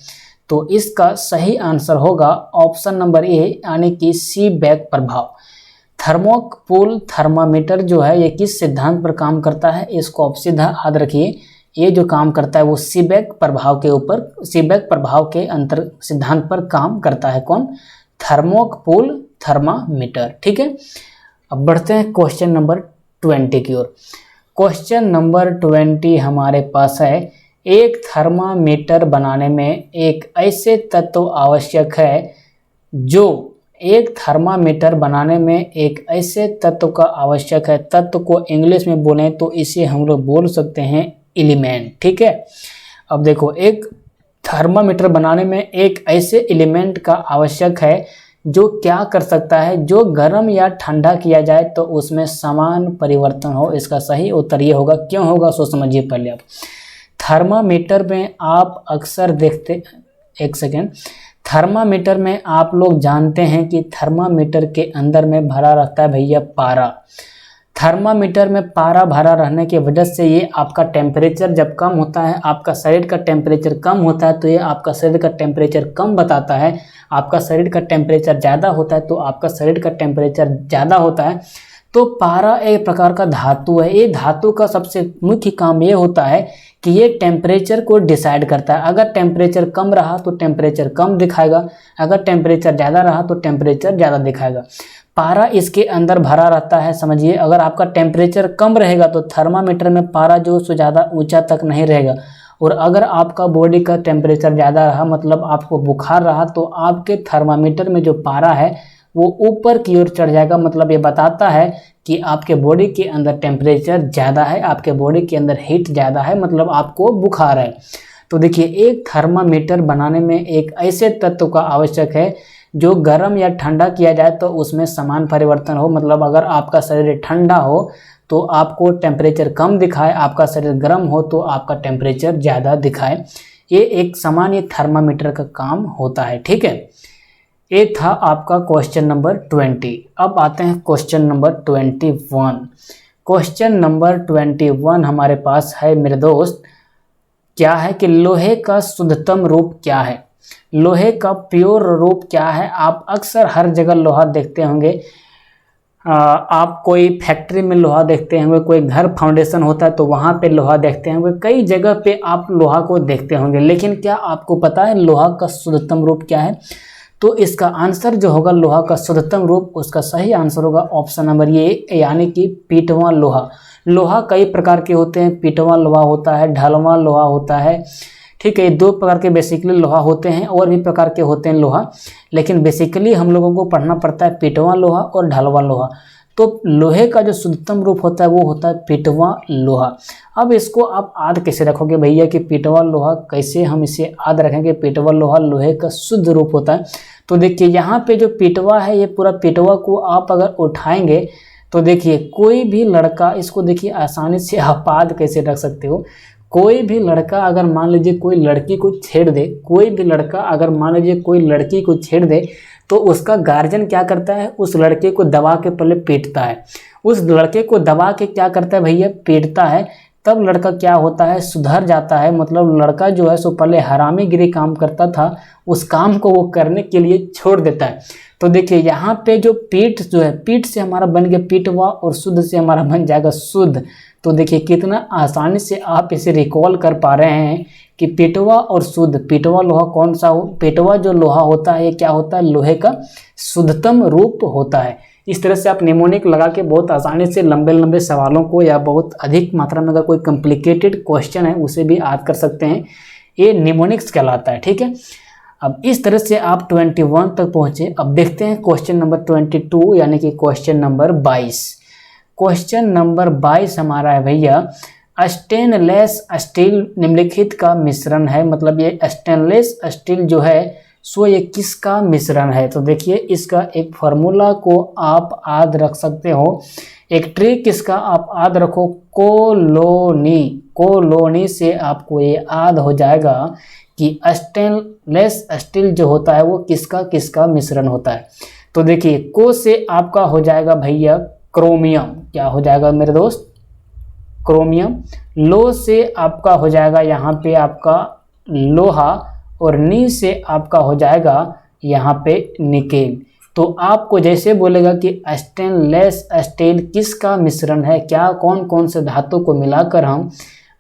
तो इसका सही आंसर होगा ऑप्शन नंबर ए यानी कि सीबेक प्रभाव। थर्मोकूल थर्मामीटर जो है ये किस सिद्धांत पर काम करता है, इसको आप सीधा याद रखिए। ये जो काम करता है वो सीबेक प्रभाव के ऊपर, सीबेक प्रभाव के अंतर सिद्धांत पर काम करता है। कौन, थर्मोकूल थर्मामीटर। ठीक है, अब बढ़ते हैं क्वेश्चन नंबर 20 की ओर। क्वेश्चन नंबर 20 हमारे पास है, एक थर्मामीटर बनाने में एक ऐसे तत्व आवश्यक है जो एक थर्मामीटर बनाने में एक ऐसे तत्व का आवश्यक है। तत्व को इंग्लिश में बोलें तो इसे हम लोग बोल सकते हैं एलिमेंट। ठीक है, अब देखो एक थर्मामीटर बनाने में एक ऐसे एलिमेंट का आवश्यक है जो क्या कर सकता है, जो गर्म या ठंडा किया जाए तो उसमें समान परिवर्तन हो। इसका सही उत्तर ये होगा। क्यों होगा सो समझिए पहले आप। थर्मामीटर में आप अक्सर देखते, एक सेकेंड, थर्मामीटर में आप लोग जानते हैं कि थर्मामीटर के अंदर में भरा रहता है भैया पारा। थर्मामीटर में पारा भरा रहने की वजह से ये आपका टेम्परेचर जब कम होता है, आपका शरीर का टेम्परेचर कम होता है तो ये आपका शरीर का टेम्परेचर कम बताता है। आपका शरीर का टेम्परेचर ज़्यादा होता है तो आपका शरीर का टेम्परेचर ज़्यादा होता है। तो पारा एक प्रकार का धातु है। ये धातु का सबसे मुख्य काम ये होता है कि ये टेम्परेचर को डिसाइड करता है। अगर टेम्परेचर कम रहा तो टेम्परेचर कम दिखाएगा, अगर टेम्परेचर ज़्यादा रहा तो टेम्परेचर ज़्यादा दिखाएगा। पारा इसके अंदर भरा रहता है। समझिए अगर आपका टेम्परेचर कम रहेगा तो थर्मामीटर में पारा जो सो ज़्यादा ऊंचा तक नहीं रहेगा, और अगर आपका बॉडी का टेम्परेचर ज़्यादा रहा, मतलब आपको बुखार रहा, तो आपके थर्मामीटर में जो पारा है वो ऊपर की ओर चढ़ जाएगा। मतलब ये बताता है कि आपके बॉडी के अंदर टेम्परेचर ज़्यादा है, आपके बॉडी के अंदर हीट ज़्यादा है, मतलब आपको बुखार है। तो देखिए, एक थर्मामीटर बनाने में एक ऐसे तत्व का आवश्यक है जो गर्म या ठंडा किया जाए तो उसमें समान परिवर्तन हो। मतलब अगर आपका शरीर ठंडा हो तो आपको टेम्परेचर कम दिखाए, आपका शरीर गर्म हो तो आपका टेम्परेचर ज़्यादा दिखाए। ये एक सामान्य थर्मामीटर का काम होता है। ठीक है, ये था आपका क्वेश्चन नंबर 20। अब आते हैं क्वेश्चन नंबर 21। क्वेश्चन नंबर 21 हमारे पास है मेरे दोस्त, क्या है कि लोहे का शुद्धतम रूप क्या है। लोहे का प्योर रूप क्या है। आप अक्सर हर जगह लोहा देखते होंगे। आप कोई फैक्ट्री में लोहा देखते होंगे, कोई घर फाउंडेशन होता है तो वहाँ पे लोहा देखते होंगे, कई जगह पे आप लोहा को देखते होंगे। लेकिन क्या आपको पता है लोहा का शुद्धतम रूप क्या है। तो इसका आंसर जो होगा लोहा का शुद्धतम रूप, उसका सही आंसर होगा ऑप्शन नंबर ए, यानी कि पीटवां लोहा। लोहा कई प्रकार के होते हैं, पीटवां लोहा होता है, ढलवां लोहा होता है। ठीक है, दो प्रकार के बेसिकली लोहा होते हैं, और भी प्रकार के होते हैं लोहा, लेकिन बेसिकली हम लोगों को पढ़ना पड़ता है पीटवां लोहा और ढलवां लोहा। तो लोहे का जो शुद्धतम रूप होता है वो होता है पीटवां लोहा। अब इसको आप याद कैसे रखोगे भैया कि पीटवां लोहा, कैसे हम इसे याद रखेंगे। पीटवां लोहा लोहे का शुद्ध रूप होता है। तो देखिए यहाँ पे जो पीटवा है, ये पूरा पीटवा को आप अगर उठाएंगे तो देखिए कोई भी लड़का, इसको देखिए आसानी से आप याद कैसे रख सकते हो। कोई भी लड़का अगर मान लीजिए कोई लड़की को छेड़ दे, कोई भी लड़का अगर मान लीजिए कोई लड़की को छेड़ दे तो उसका गार्जियन क्या करता है, उस लड़के को दबा के पहले पीटता है। उस लड़के को दबा के क्या करता है भैया, पीटता है। तब लड़का क्या होता है, सुधर जाता है। मतलब लड़का जो है सो पहले हरामीगिरी काम करता था, उस काम को वो करने के लिए छोड़ देता है। तो देखिए यहाँ पे जो पीठ जो है, पीठ से हमारा बन गया पीटवा और शुद्ध से हमारा बन जाएगा शुद्ध। तो देखिए कितना आसानी से आप इसे रिकॉल कर पा रहे हैं कि पीटवा और शुद्ध। पीटवा लोहा कौन सा हो, पीटवा जो लोहा होता है ये क्या होता है, लोहे का शुद्धतम रूप होता है। इस तरह से आप निमोनिक लगा के बहुत आसानी से लंबे लंबे सवालों को, या बहुत अधिक मात्रा में अगर कोई कॉम्प्लिकेटेड क्वेश्चन है उसे भी याद कर सकते हैं। ये निमोनिक्स कहलाता है। ठीक है, अब इस तरह से आप 21 तक पहुंचे। अब देखते हैं क्वेश्चन नंबर 22, यानी कि क्वेश्चन नंबर 22। क्वेश्चन नंबर 22 हमारा है भैया, स्टेनलेस स्टील निम्नलिखित का मिश्रण है। मतलब ये स्टेनलेस स्टील जो है सो ये किसका मिश्रण है। तो देखिए इसका एक फार्मूला को आप याद रख सकते हो, एक ट्रिक इसका आप याद रखो, कोलोनी। कोलोनी से आपको ये याद हो जाएगा कि स्टेनलेस स्टील जो होता है वो किसका किसका मिश्रण होता है। तो देखिए को से आपका हो जाएगा भैया क्रोमियम। क्या हो जाएगा मेरे दोस्त, क्रोमियम। लो से आपका हो जाएगा यहाँ पे आपका लोहा, और नी से आपका हो जाएगा यहाँ पे निकेल। तो आपको जैसे बोलेगा कि स्टेनलेस स्टील किसका मिश्रण है, क्या कौन कौन से धातु को मिलाकर हम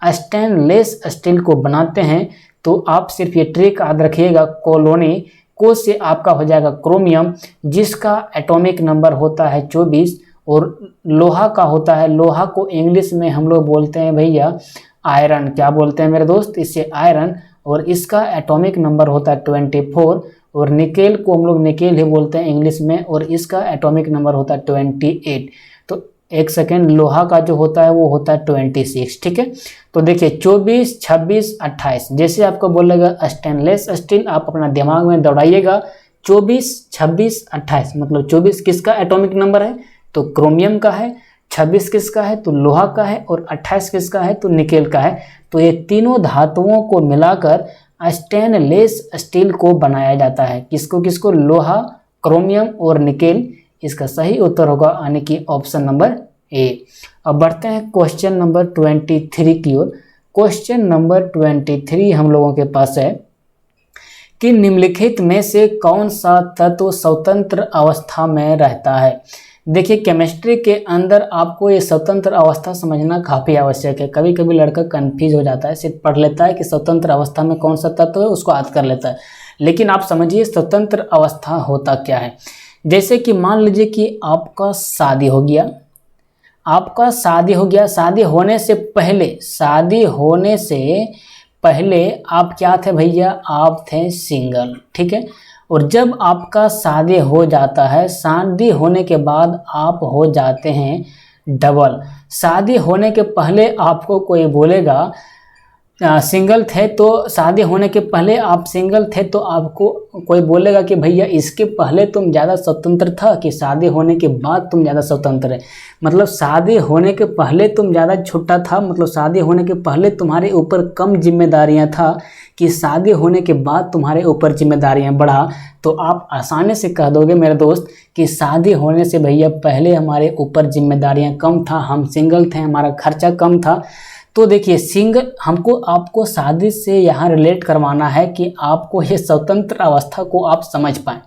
स्टेनलेस स्टील को बनाते हैं, तो आप सिर्फ ये ट्रिक याद रखिएगा, कोलोनी। को से आपका हो जाएगा क्रोमियम, जिसका एटॉमिक नंबर होता है 24, और लोहा का होता है, लोहा को इंग्लिश में हम लोग बोलते हैं भैया आयरन। क्या बोलते हैं मेरे दोस्त, इसे आयरन, और इसका एटॉमिक नंबर होता है 24। और निकेल को हम लोग निकेल ही बोलते हैं इंग्लिश में, और इसका एटॉमिक नंबर होता है 28। तो एक सेकेंड, लोहा का जो होता है वो होता है 26। ठीक है, तो देखिए 24, 26, 28, जैसे आपको बोलेगा स्टेनलेस स्टील, आप अपना दिमाग में दौड़ाइएगा 24, 26, 28। मतलब 24 किसका एटॉमिक नंबर है, तो क्रोमियम का है। 26 किसका है, तो लोहा का है। और 28 किसका है, तो निकेल का है। तो ये तीनों धातुओं को मिलाकर स्टेनलेस स्टील को बनाया जाता है। किसको किसको, लोहा, क्रोमियम और निकेल। इसका सही उत्तर होगा यानी कि ऑप्शन नंबर ए। अब बढ़ते हैं क्वेश्चन नंबर 23 की ओर। क्वेश्चन नंबर 23 हम लोगों के पास है कि निम्नलिखित में से कौन सा तत्व स्वतंत्र अवस्था में रहता है। देखिए केमिस्ट्री के अंदर आपको ये स्वतंत्र अवस्था समझना काफ़ी आवश्यक है। कभी कभी लड़का कंफ्यूज हो जाता है, सिर्फ पढ़ लेता है कि स्वतंत्र अवस्था में कौन सा तत्व है, उसको याद कर लेता है। लेकिन आप समझिए स्वतंत्र अवस्था होता क्या है। जैसे कि मान लीजिए कि आपका शादी हो गया, शादी होने से पहले आप क्या थे भैया, आप थे सिंगल, ठीक है। और जब आपका शादी हो जाता है, शादी होने के बाद आप हो जाते हैं डबल। शादी होने के पहले आपको कोई बोलेगा सिंगल थे, तो शादी होने के पहले आप सिंगल थे तो आपको कोई बोलेगा कि भैया इसके पहले तुम ज़्यादा स्वतंत्र था कि शादी होने के बाद तुम ज़्यादा स्वतंत्र है। मतलब शादी होने के पहले तुम ज़्यादा छोटा था, मतलब शादी होने के पहले तुम्हारे ऊपर कम जिम्मेदारियां था कि शादी होने के बाद तुम्हारे ऊपर जिम्मेदारियां बढ़ा। तो आप आसानी से कह दोगे मेरे दोस्त कि शादी होने से भैया पहले हमारे ऊपर जिम्मेदारियां कम था, हम सिंगल थे, हमारा खर्चा कम था। तो देखिए सिंगल हमको आपको शादी से यहाँ रिलेट करवाना है कि आपको ये स्वतंत्र अवस्था को आप समझ पाएँ।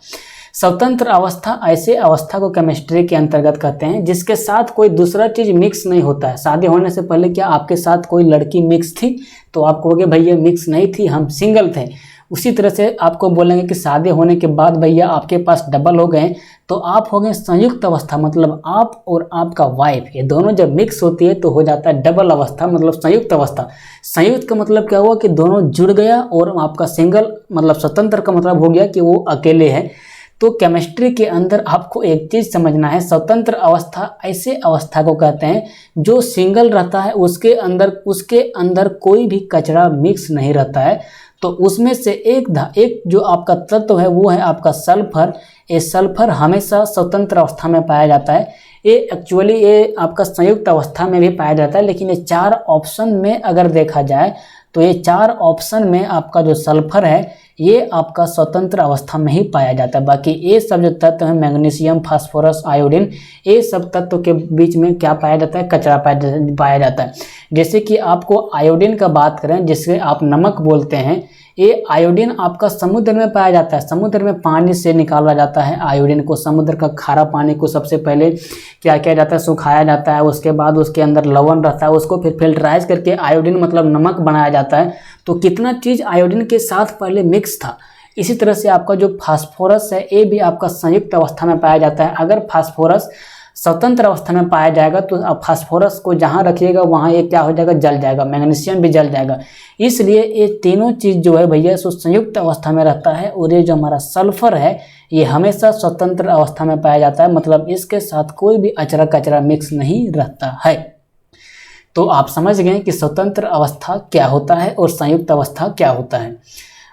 स्वतंत्र अवस्था ऐसे अवस्था को केमिस्ट्री के अंतर्गत कहते हैं जिसके साथ कोई दूसरा चीज़ मिक्स नहीं होता है। शादी होने से पहले क्या आपके साथ कोई लड़की मिक्स थी, तो आप कहोगे भैया मिक्स नहीं थी, हम सिंगल थे। उसी तरह से आपको बोलेंगे कि शादी होने के बाद भैया आपके पास डबल हो गए, तो आप हो गए संयुक्त अवस्था। मतलब आप और आपका वाइफ ये दोनों जब मिक्स होती है तो हो जाता है डबल अवस्था, मतलब संयुक्त अवस्था। संयुक्त का मतलब क्या हुआ कि दोनों जुड़ गया, और आपका सिंगल मतलब स्वतंत्र का मतलब हो गया कि वो अकेले है। तो केमिस्ट्री के अंदर आपको एक चीज़ समझना है, स्वतंत्र अवस्था ऐसे अवस्था को कहते हैं जो सिंगल रहता है, उसके अंदर कोई भी कचरा मिक्स नहीं रहता है। तो उसमें से एक जो आपका तत्व है वो है आपका सल्फर। ये सल्फर हमेशा स्वतंत्र अवस्था में पाया जाता है। ये एक्चुअली ये आपका संयुक्त अवस्था में भी पाया जाता है, लेकिन ये 4 ऑप्शन में अगर देखा जाए तो ये 4 ऑप्शन में आपका जो सल्फर है ये आपका स्वतंत्र अवस्था में ही पाया जाता है। बाकी ये सब जो तत्व हैं मैग्नीशियम, फास्फोरस, आयोडीन, ये सब तत्व के बीच में क्या पाया जाता है, कचरा पाया जाता है। जैसे कि आपको आयोडीन का बात करें जिसे आप नमक बोलते हैं, ये आयोडीन आपका समुद्र में पाया जाता है। समुद्र में पानी से निकाला जाता है आयोडीन को। समुद्र का खारा पानी को सबसे पहले क्या किया जाता है, सुखाया जाता है, उसके बाद उसके अंदर लवण रहता है, उसको फिर फिल्टराइज करके आयोडीन मतलब नमक बनाया जाता है। तो कितना चीज़ आयोडीन के साथ पहले मिक्स था। इसी तरह से आपका जो फास्फोरस है ये भी आपका संयुक्त अवस्था में पाया जाता है। अगर फास्फोरस स्वतंत्र अवस्था में पाया जाएगा तो आप फास्फोरस को जहाँ रखिएगा वहाँ ये क्या हो जाएगा, जल जाएगा, मैग्नीशियम भी जल जाएगा। इसलिए ये तीनों चीज़ जो है भैया सो संयुक्त अवस्था में रहता है। और ये जो हमारा सल्फर है ये हमेशा स्वतंत्र अवस्था में पाया जाता है, मतलब इसके साथ कोई भी अचरा कचरा मिक्स नहीं रहता है। तो आप समझ गए कि स्वतंत्र अवस्था क्या होता है और संयुक्त अवस्था क्या होता है।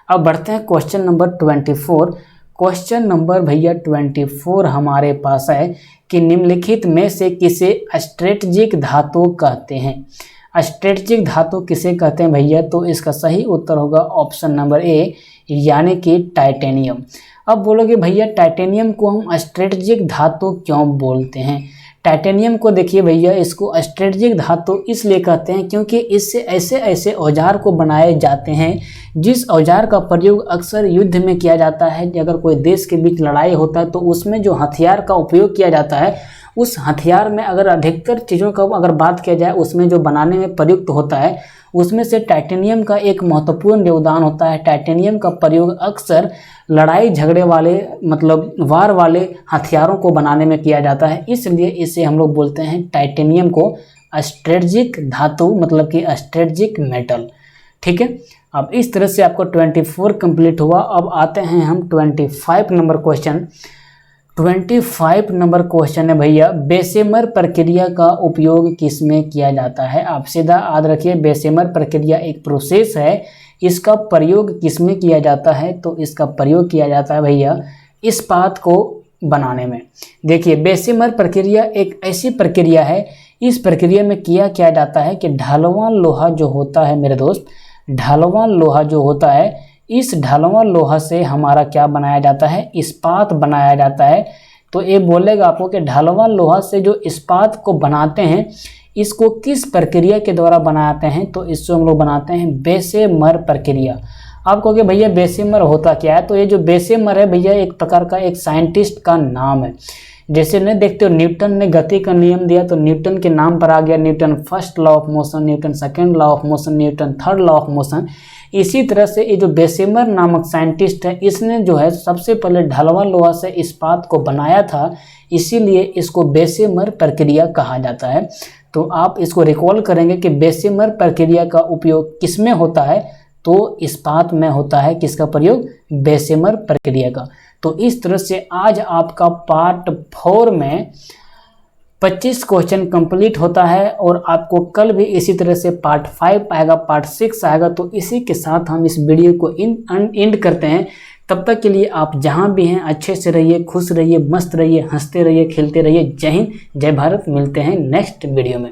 अब बढ़ते हैं क्वेश्चन नंबर 24। क्वेश्चन नंबर भैया 24 हमारे पास है कि निम्नलिखित में से किसे स्ट्रेटजिक धातु कहते हैं। स्ट्रेटजिक धातु किसे कहते हैं भैया, तो इसका सही उत्तर होगा ऑप्शन नंबर ए, यानी कि टाइटेनियम। अब बोलोगे भैया टाइटेनियम को हम स्ट्रेटजिक धातु क्यों बोलते हैं। टाइटेनियम को देखिए भैया इसको स्ट्रेटजिक धातु इसलिए कहते हैं क्योंकि इससे ऐसे औजार को बनाए जाते हैं जिस औजार का प्रयोग अक्सर युद्ध में किया जाता है। अगर कोई देश के बीच लड़ाई होता है तो उसमें जो हथियार का उपयोग किया जाता है उस हथियार में अगर अधिकतर चीज़ों का अगर बात किया जाए उसमें जो बनाने में प्रयुक्त होता है उसमें से टाइटेनियम का एक महत्वपूर्ण योगदान होता है। टाइटेनियम का प्रयोग अक्सर लड़ाई झगड़े वाले मतलब वार वाले हथियारों को बनाने में किया जाता है, इसलिए इसे हम लोग बोलते हैं टाइटेनियम को स्ट्रेटजिक धातु, मतलब कि स्ट्रेटजिक मेटल। ठीक है, अब इस तरह से आपको 24 कंप्लीट हुआ। अब आते हैं हम 25 नंबर क्वेश्चन। 25 नंबर क्वेश्चन है भैया, बेसेमर प्रक्रिया का उपयोग किसमें किया जाता है। आप सीधा याद रखिए, बेसेमर प्रक्रिया एक प्रोसेस है, इसका प्रयोग किसमें किया जाता है, तो इसका प्रयोग किया जाता है भैया इस्पात को बनाने में। देखिए बेसेमर प्रक्रिया एक ऐसी प्रक्रिया है, इस प्रक्रिया में किया क्या जाता है कि ढलवां लोहा जो होता है मेरे दोस्त, ढलवां लोहा जो होता है, इस ढलवां लोहा से हमारा क्या बनाया जाता है, इस्पात बनाया जाता है। तो ये बोलेगा आपको कि ढलवां लोहा से जो इस्पात को बनाते हैं इसको किस प्रक्रिया के द्वारा बनाते हैं, तो इसको हम लोग बनाते हैं बेसेमर प्रक्रिया। आप कहोगे भैया बेसेमर होता क्या है, तो ये जो बेसेमर है भैया एक प्रकार का एक साइंटिस्ट का नाम है। जैसे नहीं देखते हो न्यूटन ने गति का नियम दिया तो न्यूटन के नाम पर आ गया Newton first law of motion, Newton second law of motion, Newton third law of motion. इसी तरह से ये जो बेसेमर नामक साइंटिस्ट है इसने जो है सबसे पहले ढलवां लोहा से इस्पात को बनाया था, इसीलिए इसको बेसेमर प्रक्रिया कहा जाता है। तो आप इसको रिकॉल करेंगे कि बेसेमर प्रक्रिया का उपयोग किसमें होता है, तो इस्पात में होता है किसका प्रयोग? बेसेमर प्रक्रिया का। तो इस तरह से आज आपका पार्ट 4 में 25 क्वेश्चन कंप्लीट होता है और आपको कल भी इसी तरह से पार्ट 5 आएगा, पार्ट 6 आएगा। तो इसी के साथ हम इस वीडियो को एंड करते हैं। तब तक के लिए आप जहां भी हैं अच्छे से रहिए, खुश रहिए, मस्त रहिए, हंसते रहिए, खेलते रहिए। जय हिंद, जय भारत। मिलते हैं नेक्स्ट वीडियो में।